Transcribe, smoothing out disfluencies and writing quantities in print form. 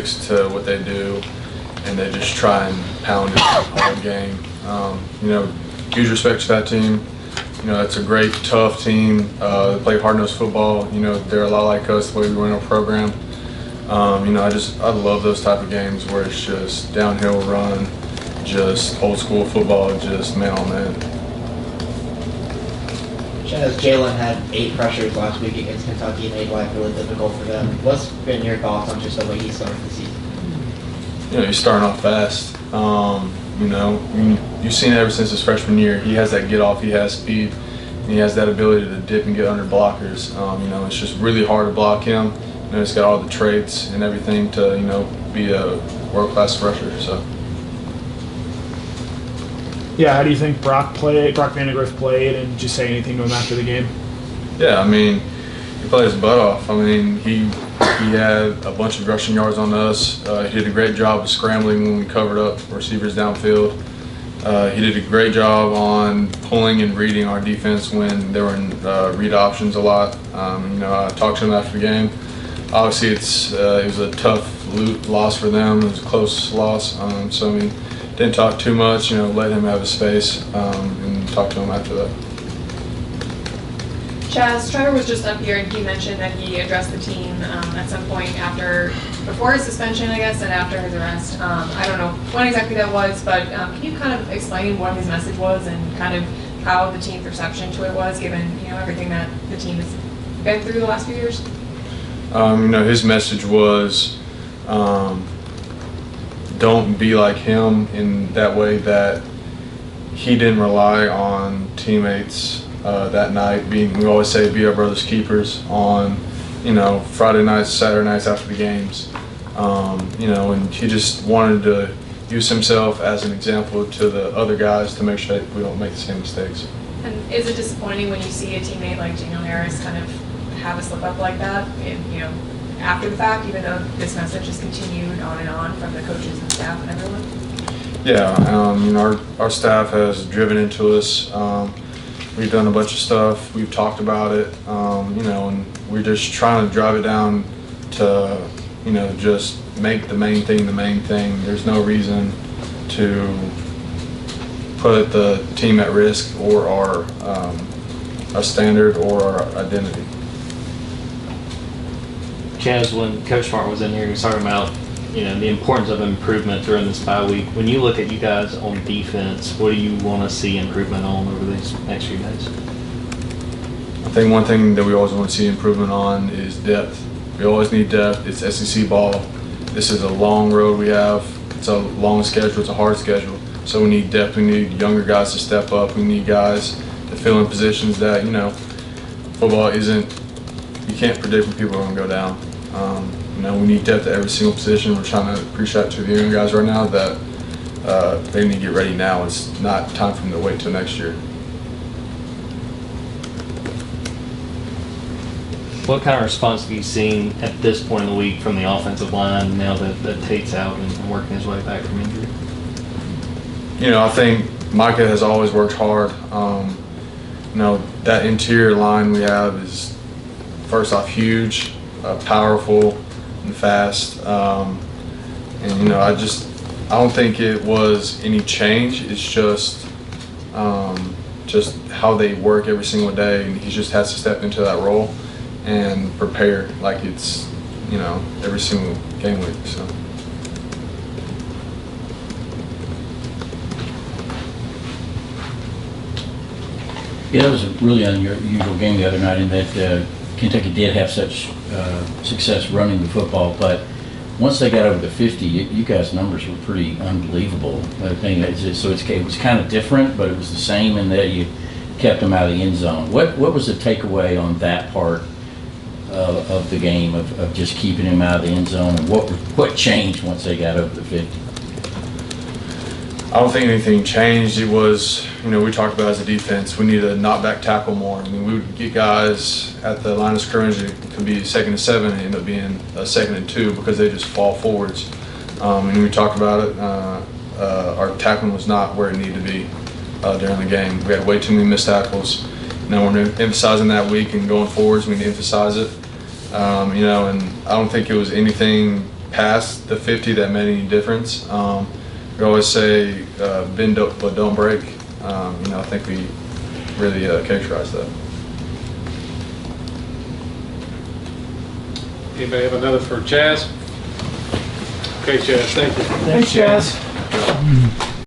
to what they do, and they just try and pound it all game. Huge respect to that team. It's a great, tough team. They play hard-nosed football. They're a lot like us the way we run our program. I love those type of games where it's just downhill run, just old school football, just man on man. Chaz, Jalen had 8 pressures last week against Kentucky and made life really difficult for them. What's been your thoughts on just the way he started the season? He's starting off fast. You've seen it ever since his freshman year. He has that get off, he has speed, and he has that ability to dip and get under blockers. It's just really hard to block him. He's got all the traits and everything to, be a world-class rusher. So. Yeah, how do you think Brock Vandegrift played, and just say anything to him after the game? Yeah, he played his butt off. He had a bunch of rushing yards on us. He did a great job of scrambling when we covered up receivers downfield. He did a great job on pulling and reading our defense when they were in read options a lot. I talked to him after the game. Obviously, it was a tough loss for them. It was a close loss. Didn't talk too much. Let him have his space and talk to him after that. Chaz, Trevor was just up here and he mentioned that he addressed the team at some point before his suspension, I guess, and after his arrest. I don't know when exactly that was, but can you kind of explain what his message was and kind of how the team's reception to it was, given everything that the team has been through the last few years? His message was, don't be like him in that way that he didn't rely on teammates that night. We always say be our brother's keepers on, Friday nights, Saturday nights after the games. And he just wanted to use himself as an example to the other guys to make sure that we don't make the same mistakes. And is it disappointing when you see a teammate like Daniel Harris kind of have a slip up like that, after the fact, even though this message has continued on and on from the coaches and staff and everyone? Yeah, our staff has driven into us. We've done a bunch of stuff. We've talked about it, and we're just trying to drive it down to, just make the main thing the main thing. There's no reason to put the team at risk or our standard or our identity. Chaz, when Coach Smart was in here, he was talking about, the importance of improvement during this bye week. When you look at you guys on defense, what do you want to see improvement on over these next few days? I think one thing that we always want to see improvement on is depth. We always need depth. It's SEC ball. This is a long road we have. It's a long schedule. It's a hard schedule. So we need depth. We need younger guys to step up. We need guys to fill in positions that, football isn't, you can't predict when people are going to go down. We need depth at every single position. We're trying to preach that to the young guys right now that they need to get ready now. It's not time for them to wait till next year. What kind of response have you seen at this point in the week from the offensive line now that Tate's out and working his way back from injury? I think Micah has always worked hard. That interior line we have is, first off, huge, powerful, and fast. I don't think it was any change. It's just how they work every single day, and he just has to step into that role and prepare like it's, every single game week. So. Yeah, that was a really unusual game the other night in that Kentucky did have such success running the football, but once they got over the 50, you guys' numbers were pretty unbelievable. So it was kind of different, but it was the same in that you kept them out of the end zone. What was the takeaway on that part of the game of just keeping him out of the end zone, and what changed once they got over the 50? I don't think anything changed. It was, we talked about as a defense, we need to knock back tackle more. We would get guys at the line of scrimmage, it could be 2nd and 7, and end up being 2nd and 2 because they just fall forwards. And we talked about it. Our tackling was not where it needed to be during the game. We had way too many missed tackles. We're emphasizing that week and going forwards, we need to emphasize it. And I don't think it was anything past the 50 that made any difference. We always say bend but don't break. I think we really characterize that. Anybody have another for Chaz? Okay, Chaz, thank you. Thanks, Chaz.